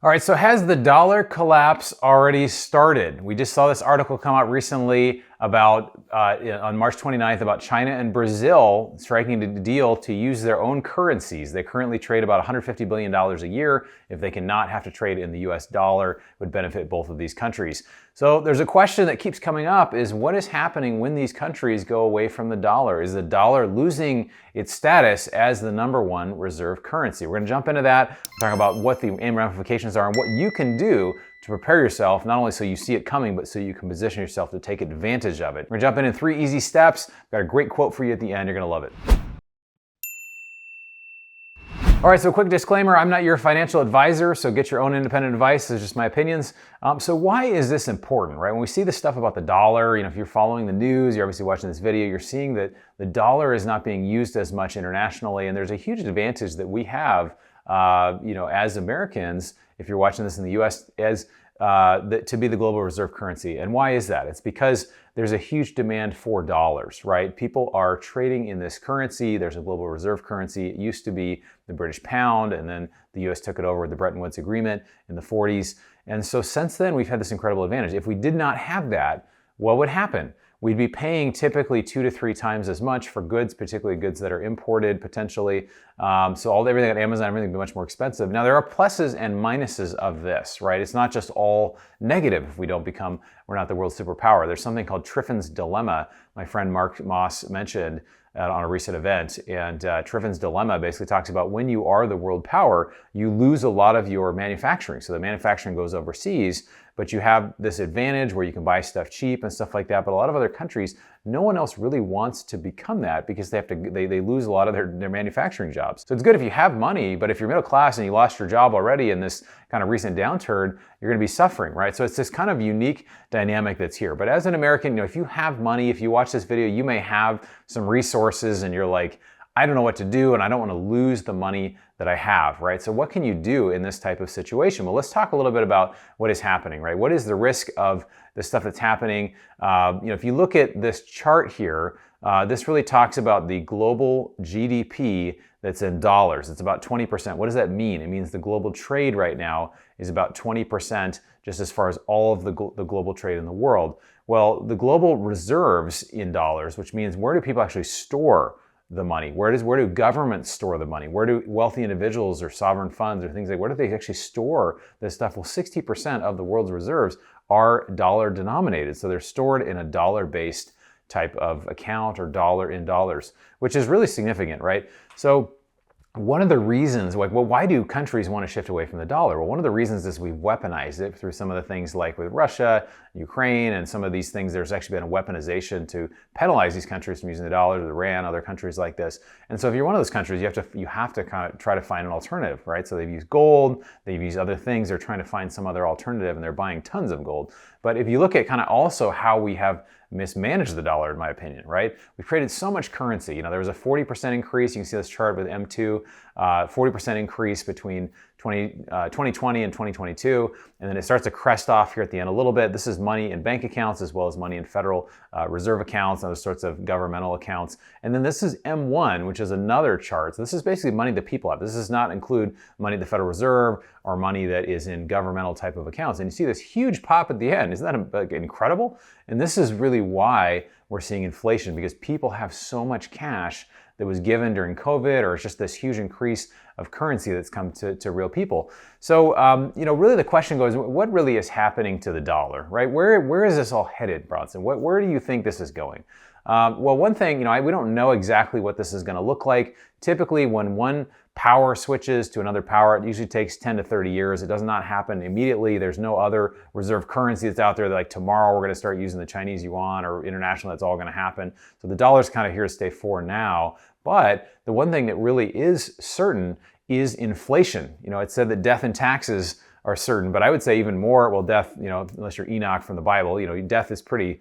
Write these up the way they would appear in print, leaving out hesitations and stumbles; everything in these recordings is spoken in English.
All right, so has the dollar collapse already started? We just saw this article come out recently about, on March 29th, about China and Brazil striking a deal to use their own currencies. They currently trade about $150 billion a year. If they cannot have to trade in the US dollar, it would benefit both of these countries. So there's a question that keeps coming up is what is happening when these countries go away from the dollar? Is the dollar losing its status as the #1 reserve currency? We're gonna jump into that, talk about what the ramifications are and what you can do to prepare yourself, not only so you see it coming, but so you can position yourself to take advantage of it. We're gonna jump in 3 easy steps. I've got a great quote for you at the end. You're gonna love it. All right, so quick disclaimer, I'm not your financial advisor, so get your own independent advice. This is just my opinions. So why is this important, right? When we see this stuff about the dollar, if you're following the news, you're obviously watching this video, you're seeing that the dollar is not being used as much internationally, and there's a huge advantage that we have, as Americans, if you're watching this in the US, to be the global reserve currency. And why is that? It's because there's a huge demand for dollars, right? People are trading in this currency. There's a global reserve currency. It used to be the British pound, and then the US took it over with the Bretton Woods Agreement in the 40s. And so since then, we've had this incredible advantage. If we did not have that, what would happen? We'd be paying typically 2 to 3 times as much for goods, particularly goods that are imported potentially. So everything at Amazon, everything would be much more expensive. Now there are pluses and minuses of this, right? It's not just all negative if we're not the world's superpower. There's something called Triffin's Dilemma, my friend Mark Moss mentioned on a recent event. And Triffin's Dilemma basically talks about when you are the world power, you lose a lot of your manufacturing. So the manufacturing goes overseas, but you have this advantage where you can buy stuff cheap and stuff like that. But a lot of other countries, no one else really wants to become that because they lose a lot of their manufacturing jobs. So it's good if you have money, but if you're middle class and you lost your job already in this kind of recent downturn, you're gonna be suffering, right? So it's this kind of unique dynamic that's here. But as an American, if you have money, if you watch this video, you may have some resources and you're like, I don't know what to do and I don't want to lose the money that I have, right? So what can you do in this type of situation? Well, let's talk a little bit about what is happening, right? What is the risk of the stuff that's happening? If you look at this chart here, this really talks about the global GDP that's in dollars. It's about 20%. What does that mean? It means the global trade right now is about 20% just as far as all of the global trade in the world. Well, the global reserves in dollars, which means where do people actually store the money? Where do governments store the money? Where do wealthy individuals or sovereign funds or things where do they actually store this stuff? Well, 60% of the world's reserves are dollar denominated. So they're stored in a dollar-based type of account or dollar in dollars, which is really significant, right? So one of the reasons, why do countries want to shift away from the dollar? Well, one of the reasons is we've weaponized it through some of the things like with Russia, Ukraine, and some of these things. There's actually been a weaponization to penalize these countries from using the dollar, Iran, other countries like this. And so if you're one of those countries, you have to kind of try to find an alternative, right? So they've used gold, they've used other things, they're trying to find some other alternative, and they're buying tons of gold. But if you look at kind of also how we have mismanaged the dollar, in my opinion, right? We've created so much currency. There was a 40% increase. You can see this chart with M2, 40% increase between 2020 and 2022. And then it starts to crest off here at the end a little bit. This is money in bank accounts as well as money in Federal Reserve accounts and other sorts of governmental accounts. And then this is M1, which is another chart. So this is basically money that people have. This does not include money at the Federal Reserve or money that is in governmental type of accounts. And you see this huge pop at the end. Isn't that incredible? And this is really why we're seeing inflation, because people have so much cash that was given during COVID, or it's just this huge increase of currency that's come to real people. So, really the question goes, what really is happening to the dollar, right? Where is this all headed, Bronson? Where do you think this is going? Well, one thing, we don't know exactly what this is going to look like. Typically, when one power switches to another power, it usually takes 10 to 30 years. It does not happen immediately. There's no other reserve currency that's out there that, like, tomorrow we're going to start using the Chinese yuan or international. That's all going to happen. So the dollar's kind of here to stay for now. But the one thing that really is certain is inflation. It said that death and taxes are certain, but I would say even more, well, death, unless you're Enoch from the Bible, death is pretty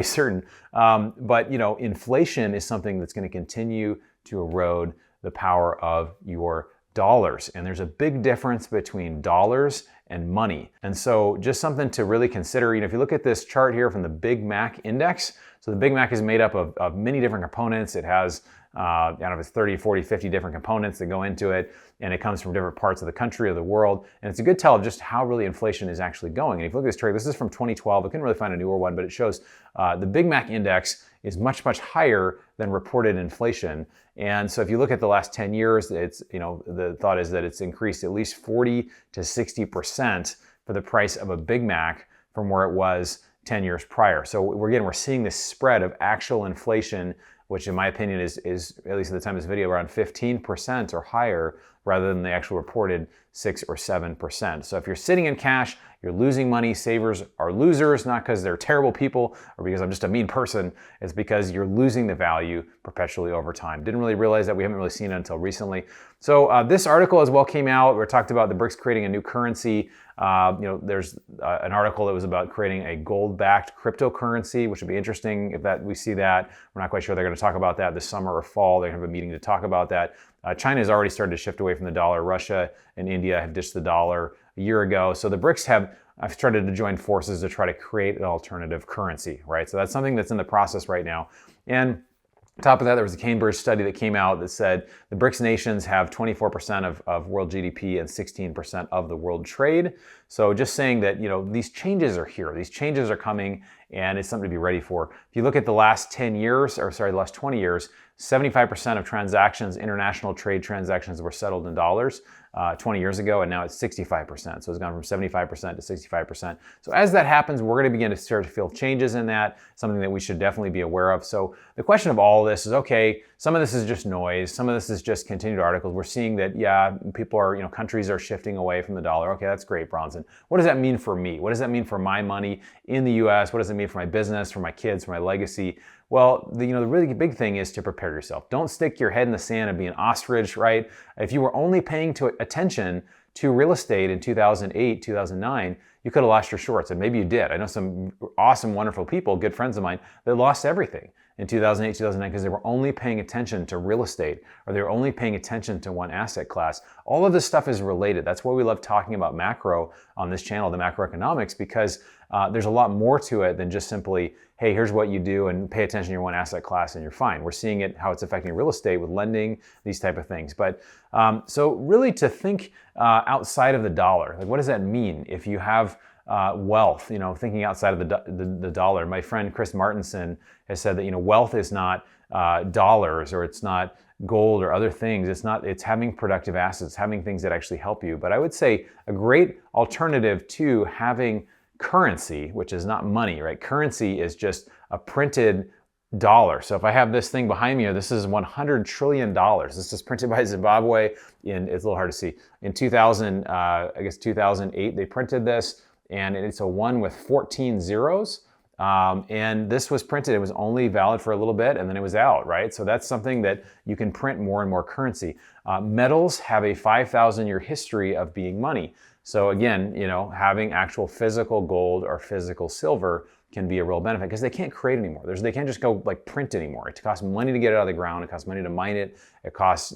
certain. But inflation is something that's going to continue to erode the power of your dollars. And there's a big difference between dollars and money. And so just something to really consider, if you look at this chart here from the Big Mac Index, so the Big Mac is made up of many different components. It has I don't know if it's 30, 40, 50 different components that go into it, and it comes from different parts of the country or the world. And it's a good tell of just how really inflation is actually going. And if you look at this chart, this is from 2012. I couldn't really find a newer one, but it shows the Big Mac index is much, much higher than reported inflation. And so if you look at the last 10 years, it's, the thought is that it's increased at least 40 to 60% for the price of a Big Mac from where it was 10 years prior. So we're seeing this spread of actual inflation, which in my opinion is at least at the time of this video, around 15% or higher, rather than the actual reported 6 or 7%. So if you're sitting in cash, you're losing money. Savers are losers, not because they're terrible people or because I'm just a mean person. It's because you're losing the value perpetually over time. Didn't really realize that. We haven't really seen it until recently. So this article as well came out. We talked about the BRICS creating a new currency. There's an article that was about creating a gold-backed cryptocurrency, which would be interesting if we see that. We're not quite sure they're going to talk about that this summer or fall. They're going to have a meeting to talk about that. China has already started to shift away from the dollar. Russia and India have ditched the dollar a year ago. So the BRICS have started to join forces to try to create an alternative currency, right? So that's something that's in the process right now. And on top of that, there was a Cambridge study that came out that said the BRICS nations have 24% of world GDP and 16% of the world trade. So just saying that, these changes are here. These changes are coming, and it's something to be ready for. If you look at the last 20 years, 75% of transactions, international trade transactions, were settled in dollars 20 years ago, and now it's 65%. So it's gone from 75% to 65%. So as that happens, we're going to begin to start to feel changes in that, something that we should definitely be aware of. So the question of all this is, okay, some of this is just noise. Some of this is just continued articles. We're seeing that, people are, countries are shifting away from the dollar. Okay, that's great, Bronson. What does that mean for me? What does that mean for my money in the US? What does it mean for my business, for my kids, for my legacy? Well, the really big thing is to prepare yourself. Don't stick your head in the sand and be an ostrich, right? If you were only paying attention to real estate in 2008, 2009, you could have lost your shorts, and maybe you did. I know some awesome, wonderful people, good friends of mine, that lost everything in 2008, 2009 because they were only paying attention to real estate, or they were only paying attention to one asset class. All of this stuff is related. That's why we love talking about macro on this channel, the macroeconomics, because there's a lot more to it than just simply, hey, here's what you do and pay attention to your one asset class and you're fine. We're seeing it, how it's affecting real estate with lending, these type of things. But so really to think outside of the dollar, like what does that mean if you have wealth, thinking outside of the dollar? My friend Chris Martenson has said that, wealth is not dollars, or it's not gold or other things. It's having productive assets, having things that actually help you. But I would say a great alternative to having currency, which is not money, right? Currency is just a printed dollar. So if I have this thing behind me, this is $100 trillion. This is printed by Zimbabwe it's a little hard to see. In 2008, they printed this, and it's a 1 with 14 zeros. And this was printed, it was only valid for a little bit, and then it was out, right? So that's something that you can print more and more currency. Metals have a 5,000-year history of being money. So again, having actual physical gold or physical silver can be a real benefit because they can't create anymore. They can't just go print anymore. It costs money to get it out of the ground. It costs money to mine it. It costs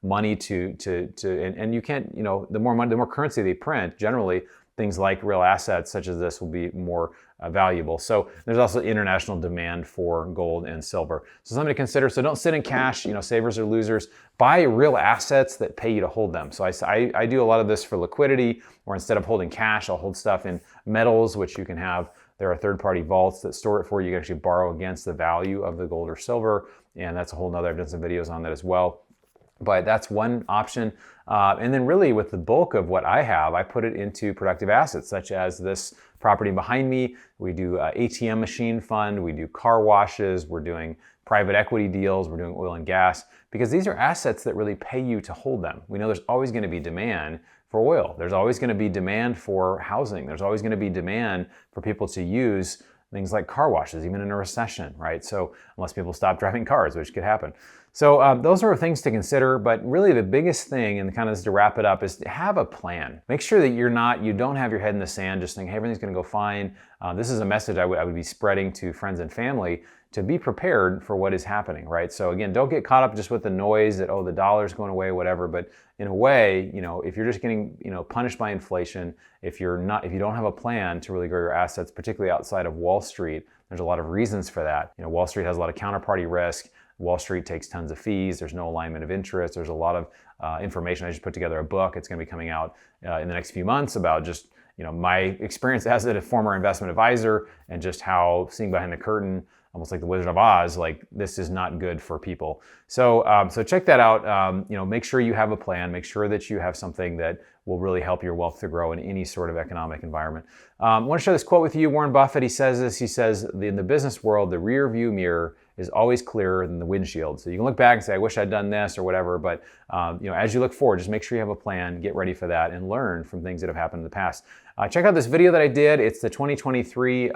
money and you can't the more money, the more currency they print. Generally, things like real assets such as this will be more valuable. So there's also international demand for gold and silver. So something to consider. So don't sit in cash. Savers are losers. Buy real assets that pay you to hold them. So I do a lot of this for liquidity, or instead of holding cash, I'll hold stuff in metals, which you can have. There are third-party vaults that store it for you. You can actually borrow against the value of the gold or silver, and that's a whole nother. I've done some videos on that as well. But that's one option. And then really with the bulk of what I have, I put it into productive assets, such as this property behind me. We do ATM machine fund, we do car washes, we're doing private equity deals, we're doing oil and gas, because these are assets that really pay you to hold them. We know there's always going to be demand for oil. There's always going to be demand for housing. There's always going to be demand for people to use things like car washes, even in a recession, right? So unless people stop driving cars, which could happen. So those are things to consider, but really the biggest thing, and kind of to wrap it up, is to have a plan. Make sure that you don't have your head in the sand, just think, hey, everything's gonna go fine. This is a message I would be spreading to friends and family, to be prepared for what is happening, right? So again, don't get caught up just with the noise that, the dollar's going away, whatever. But in a way, if you're just getting, punished by inflation, if you don't have a plan to really grow your assets, particularly outside of Wall Street, there's a lot of reasons for that. Wall Street has a lot of counterparty risk. Wall Street takes tons of fees. There's no alignment of interest. There's a lot of information. I just put together a book. It's going to be coming out in the next few months about just my experience as a former investment advisor and just how seeing behind the curtain, almost like the Wizard of Oz, like this is not good for people. So so check that out. Make sure you have a plan. Make sure that you have something that will really help your wealth to grow in any sort of economic environment. I want to share this quote with you. Warren Buffett, he says this. He says, in the business world, the rear view mirror is always clearer than the windshield. So you can look back and say, I wish I'd done this or whatever. But as you look forward, just make sure you have a plan, get ready for that, and learn from things that have happened in the past. Check out this video that I did. It's the 2023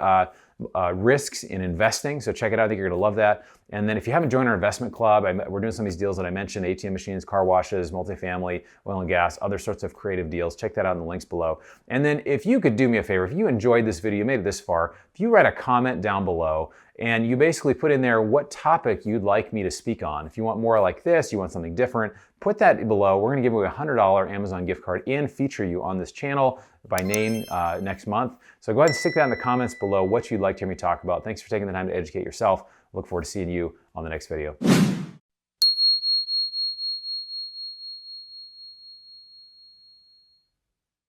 risks in investing. So check it out. I think you're going to love that. And then if you haven't joined our investment club, we're doing some of these deals that I mentioned, ATM machines, car washes, multifamily, oil and gas, other sorts of creative deals. Check that out in the links below. And then if you could do me a favor, if you enjoyed this video, made it this far, if you write a comment down below and you basically put in there what topic you'd like me to speak on. If you want more like this, you want something different, put that below. We're going to give you a $100 Amazon gift card and feature you on this channel by name next month. So go ahead and stick that in the comments below what you'd like to hear me talk about. Thanks for taking the time to educate yourself. Look forward to seeing you on the next video.